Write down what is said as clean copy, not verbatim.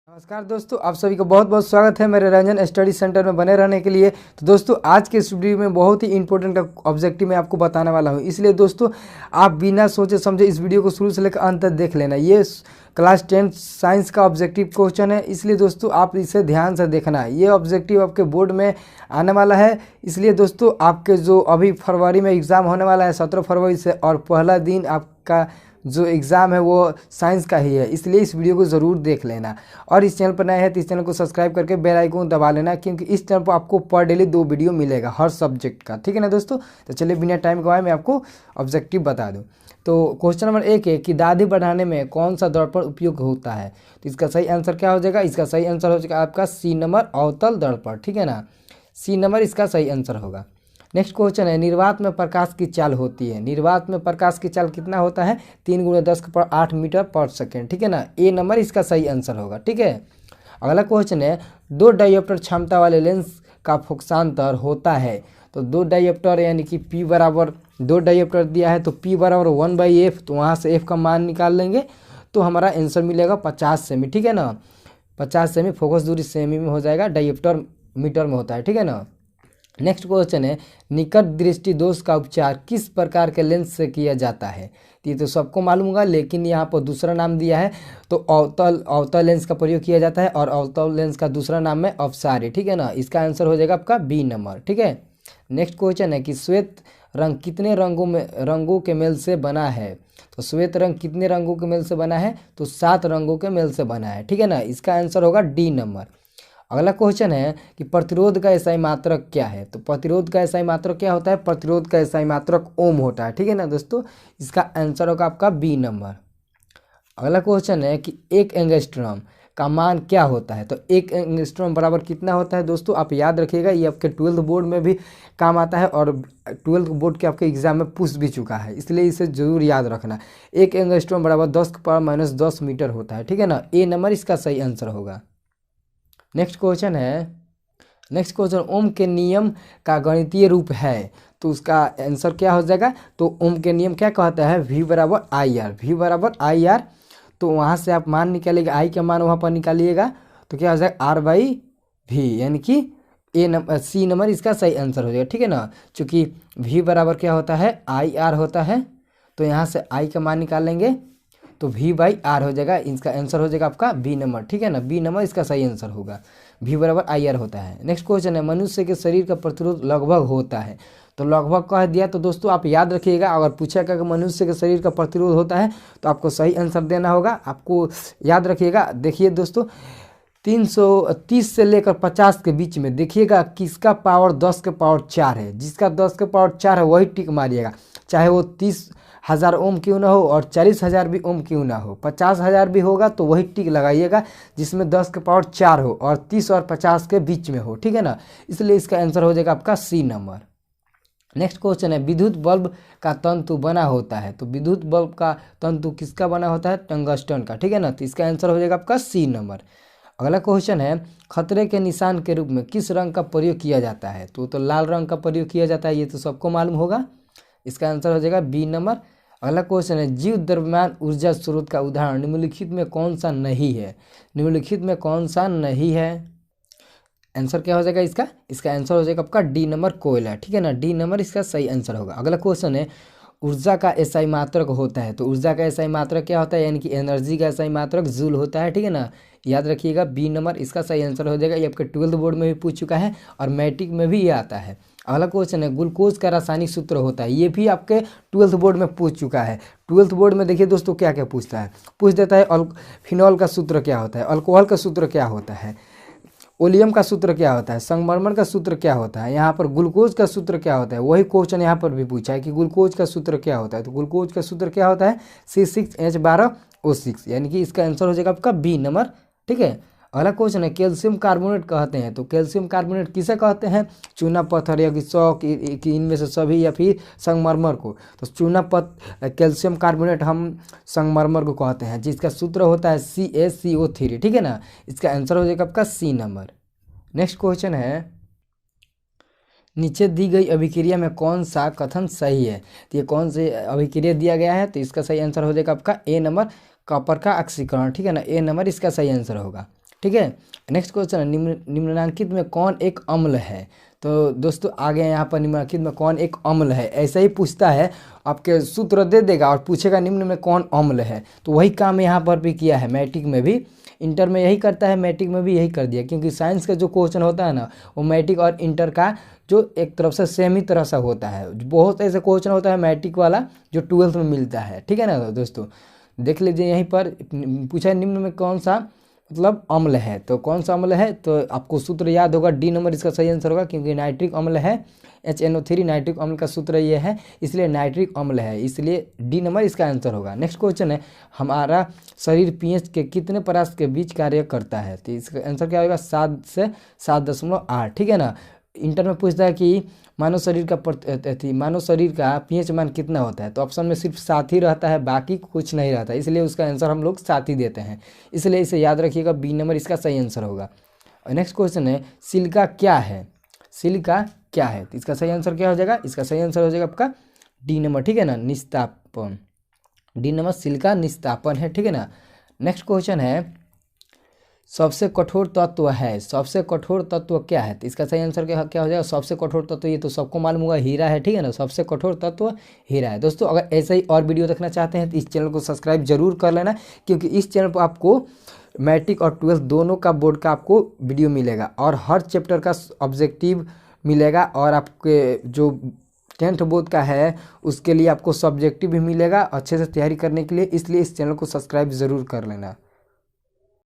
नमस्कार दोस्तों, आप सभी का बहुत बहुत स्वागत है मेरे रंजन स्टडी सेंटर में बने रहने के लिए। तो दोस्तों, आज के इस वीडियो में बहुत ही इंपॉर्टेंट ऑब्जेक्टिव मैं आपको बताने वाला हूं, इसलिए दोस्तों आप बिना सोचे समझे इस वीडियो को शुरू से लेकर अंत तक देख लेना। ये क्लास 10 साइंस का ऑब्जेक्टिव क्वेश्चन है, इसलिए दोस्तों आप इसे ध्यान से देखना है। ये ऑब्जेक्टिव आपके बोर्ड में आने वाला है, इसलिए दोस्तों आपके जो अभी फरवरी में एग्ज़ाम होने वाला है 17 फरवरी से, और पहला दिन आपका जो एग्ज़ाम है वो साइंस का ही है, इसलिए इस वीडियो को ज़रूर देख लेना। और इस चैनल पर नए हैं तो इस चैनल को सब्सक्राइब करके बेल आइकन दबा लेना, क्योंकि इस चैनल पर आपको पर डेली 2 वीडियो मिलेगा हर सब्जेक्ट का। ठीक है ना दोस्तों, तो चलिए बिना टाइम गवाए मैं आपको ऑब्जेक्टिव बता दूं। तो क्वेश्चन नंबर 1 है कि दाढ़ी बढ़ाने में कौन सा दर्पण उपयोग होता है। तो इसका सही आंसर क्या हो जाएगा? इसका सही आंसर हो जाएगा आपका सी नंबर, अवतल दर्पण। ठीक है ना, सी नंबर इसका सही आंसर होगा। नेक्स्ट क्वेश्चन है, निर्वात में प्रकाश की चाल होती है। निर्वात में प्रकाश की चाल कितना होता है? 3 × 10⁸ मीटर पर सेकेंड। ठीक है ना, ए नंबर इसका सही आंसर होगा। ठीक है, अगला क्वेश्चन है, 2 डायोप्टर क्षमता वाले लेंस का फोकसांतर होता है। तो 2 डायोप्टर यानी कि P बराबर 2 डायोप्टर दिया है, तो P बराबर 1/f, तो वहाँ से f का मान निकाल लेंगे तो हमारा आंसर मिलेगा 50 सेमी। ठीक है ना, 50 सेमी, फोकस दूरी सेमी में हो जाएगा, डायोप्टर मीटर में होता है। ठीक है ना। नेक्स्ट क्वेश्चन है, निकट दृष्टि दोष का उपचार किस प्रकार के लेंस से किया जाता है। ये तो सबको मालूम होगा, लेकिन यहाँ पर दूसरा नाम दिया है, तो अवतल लेंस का प्रयोग किया जाता है, और अवतल लेंस का दूसरा नाम है अपसारी। ठीक है ना, इसका आंसर हो जाएगा आपका बी नंबर। ठीक है। नेक्स्ट क्वेश्चन है कि श्वेत रंग कितने रंगों के मेल से बना है। तो श्वेत रंग कितने रंगों के मेल से बना है? तो 7 रंगों के मेल से बना है। ठीक है ना, इसका आंसर होगा डी नंबर। अगला क्वेश्चन है कि प्रतिरोध का एसआई मात्रक क्या है। तो प्रतिरोध का एसआई मात्रक क्या होता है? प्रतिरोध का एसआई मात्रक ओम होता है। ठीक है ना दोस्तों, इसका आंसर होगा आपका बी नंबर। अगला क्वेश्चन है कि 1 एंगस्ट्रॉम का मान क्या होता है। तो 1 एंगस्ट्रॉम बराबर कितना होता है दोस्तों? आप याद रखिएगा, ये आपके 12th बोर्ड में भी काम आता है, और 12th बोर्ड के आपके एग्जाम में पूछ भी चुका है, इसलिए इसे जरूर याद रखना। 1 एंगस्ट्रॉम बराबर 10⁻−10 मीटर होता है। ठीक है ना, ए नंबर इसका सही आंसर होगा। नेक्स्ट क्वेश्चन, ओम के नियम का गणितीय रूप है। तो उसका आंसर क्या हो जाएगा? तो ओम के नियम क्या कहता है? V बराबर IR, V बराबर IR। तो वहाँ से आप मान निकालिएगा, I का मान वहाँ पर निकालिएगा, तो क्या हो जाएगा? R/V, यानी कि सी नंबर इसका सही आंसर हो जाएगा। ठीक है ना, चूँकि V बराबर क्या होता है? IR होता है, तो यहाँ से I का मान निकाल लेंगे तो V/R हो जाएगा। इसका आंसर हो जाएगा आपका बी नंबर। ठीक है ना, बी नंबर इसका सही आंसर होगा, V बराबर IR होता है। नेक्स्ट क्वेश्चन है, मनुष्य के शरीर का प्रतिरोध लगभग होता है। तो लगभग कह दिया, तो दोस्तों आप याद रखिएगा, अगर पूछेगा कि मनुष्य के शरीर का प्रतिरोध होता है तो आपको सही आंसर देना होगा। आपको याद रखिएगा, देखिए दोस्तों 330 से लेकर 50 के बीच में देखिएगा किसका पावर 10⁴ है। जिसका 10⁴ है वही टिक मारिएगा, चाहे वो 30,000 ओम क्यों ना हो और 40,000 भी ओम क्यों ना हो, 50,000 भी होगा तो वही टिक लगाइएगा जिसमें 10⁴ हो और 30 और 50 के बीच में हो। ठीक है ना, इसलिए इसका आंसर हो जाएगा आपका सी नंबर। नेक्स्ट क्वेश्चन है, विद्युत बल्ब का तंतु बना होता है। तो विद्युत बल्ब का तंतु किसका बना होता है? टंगस्टन का। ठीक है ना, तो इसका आंसर हो जाएगा आपका सी नंबर। अगला क्वेश्चन है, खतरे के निशान के रूप में किस रंग का प्रयोग किया जाता है। तो लाल रंग का प्रयोग किया जाता है, ये तो सबको मालूम होगा, इसका आंसर हो जाएगा बी नंबर। अगला क्वेश्चन है, जीव द्रव्यमान ऊर्जा स्रोत का उदाहरण निम्नलिखित में कौन सा नहीं है। निम्नलिखित में कौन सा नहीं है? आंसर क्या हो जाएगा इसका आंसर हो जाएगा आपका डी नंबर, कोयला। ठीक है ना, डी नंबर इसका सही आंसर होगा। अगला क्वेश्चन है, ऊर्जा का एसआई मात्रक होता है। तो ऊर्जा का एसआई मात्रक क्या होता है? यानी कि एनर्जी का एसआई मात्रक जूल होता है। ठीक है ना, याद रखिएगा, बी नंबर इसका सही आंसर हो जाएगा। ये आपके 12th बोर्ड में भी पूछ चुका है और मैट्रिक में भी ये आता है। अगला क्वेश्चन है, ग्लूकोज का रासायनिक सूत्र होता है। ये भी आपके 12th बोर्ड में पूछ चुका है। 12th बोर्ड में देखिए दोस्तों क्या क्या पूछता है, पूछ देता है फिनॉल का सूत्र क्या होता है, अल्कोहल का सूत्र क्या होता है, ओलियम का सूत्र क्या होता है, संगमरमर का सूत्र क्या होता है, यहाँ पर ग्लूकोज का सूत्र क्या होता है। वही क्वेश्चन यहाँ पर भी पूछा है कि ग्लूकोज का सूत्र क्या होता है। तो ग्लूकोज का सूत्र क्या होता है? C6H12O6, यानी कि इसका आंसर हो जाएगा आपका बी नंबर। ठीक है, अगला क्वेश्चन है, कैल्शियम कार्बोनेट कहते हैं। तो कैल्शियम कार्बोनेट किसे कहते हैं? चूना पत्थर या कि चौक, इनमें से सभी, या फिर संगमरमर को। तो कैल्शियम कार्बोनेट हम संगमरमर को कहते हैं, जिसका सूत्र होता है CaCO3। ठीक है ना, इसका आंसर हो जाएगा आपका सी नंबर। नेक्स्ट क्वेश्चन है, नीचे दी गई अभिक्रिया में कौन सा कथन सही है। तो ये कौन से अभिक्रिया दिया गया है? तो इसका सही आंसर हो जाएगा आपका ए नंबर, कॉपर का ऑक्सीकरण। ठीक है ना, ए नंबर इसका सही आंसर होगा। ठीक है। नेक्स्ट क्वेश्चन है, निम्नलिखित में कौन एक अम्ल है। तो दोस्तों आगे यहाँ पर निम्नलिखित में कौन एक अम्ल है, ऐसा ही पूछता है, आपके सूत्र दे देगा और पूछेगा निम्न में कौन अम्ल है। तो वही काम यहाँ पर भी किया है, मैट्रिक में भी, इंटर में यही करता है, मैट्रिक में भी यही कर दिया, क्योंकि साइंस का जो क्वेश्चन होता है ना वो मैट्रिक और इंटर का जो एक तरफ से सेम ही तरह से होता है। बहुत ऐसे क्वेश्चन होता है मैट्रिक वाला जो 12th में मिलता है, ठीक है ना दोस्तों। देख लीजिए यहीं पर पूछा है निम्न में कौन सा मतलब अम्ल है, तो कौन सा अम्ल है, तो आपको सूत्र याद होगा, डी नंबर इसका सही आंसर होगा, क्योंकि नाइट्रिक अम्ल है, HNO3 नाइट्रिक अम्ल का सूत्र ये है, इसलिए नाइट्रिक अम्ल है, इसलिए डी नंबर इसका आंसर होगा। नेक्स्ट क्वेश्चन है, हमारा शरीर pH के कितने परास के बीच कार्य करता है, तो इसका आंसर क्या होगा, 7 से 7.8, ठीक है ना। इंटर में पूछता है कि मानव शरीर का pH मान कितना होता है, तो ऑप्शन में सिर्फ 7 ही रहता है, बाकी कुछ नहीं रहता, इसलिए उसका आंसर हम लोग 7 ही देते हैं, इसलिए इसे याद रखिएगा, बी नंबर इसका सही आंसर होगा। नेक्स्ट क्वेश्चन है, सिलिका क्या है, सिलिका क्या है, तो इसका सही आंसर क्या हो जाएगा, इसका सही आंसर हो जाएगा आपका डी नंबर, ठीक है ना, निस्तापन, डी नंबर सिलिका निस्तापन है, ठीक है ना। नेक्स्ट क्वेश्चन है, सबसे कठोर तत्व है, सबसे कठोर तत्व क्या है, तो इसका सही आंसर क्या हो जाएगा, सबसे कठोर तत्व ये तो सबको मालूम होगा, हीरा है, ठीक है ना, सबसे कठोर तत्व हीरा है। दोस्तों अगर ऐसा ही और वीडियो देखना चाहते हैं तो इस चैनल को सब्सक्राइब जरूर कर लेना, क्योंकि इस चैनल पर आपको मैट्रिक और 12th दोनों का बोर्ड का आपको वीडियो मिलेगा और हर चैप्टर का ऑब्जेक्टिव मिलेगा, और आपके जो 10th बोर्ड का है उसके लिए आपको सब्जेक्टिव भी मिलेगा अच्छे से तैयारी करने के लिए, इसलिए इस चैनल को सब्सक्राइब ज़रूर कर लेना।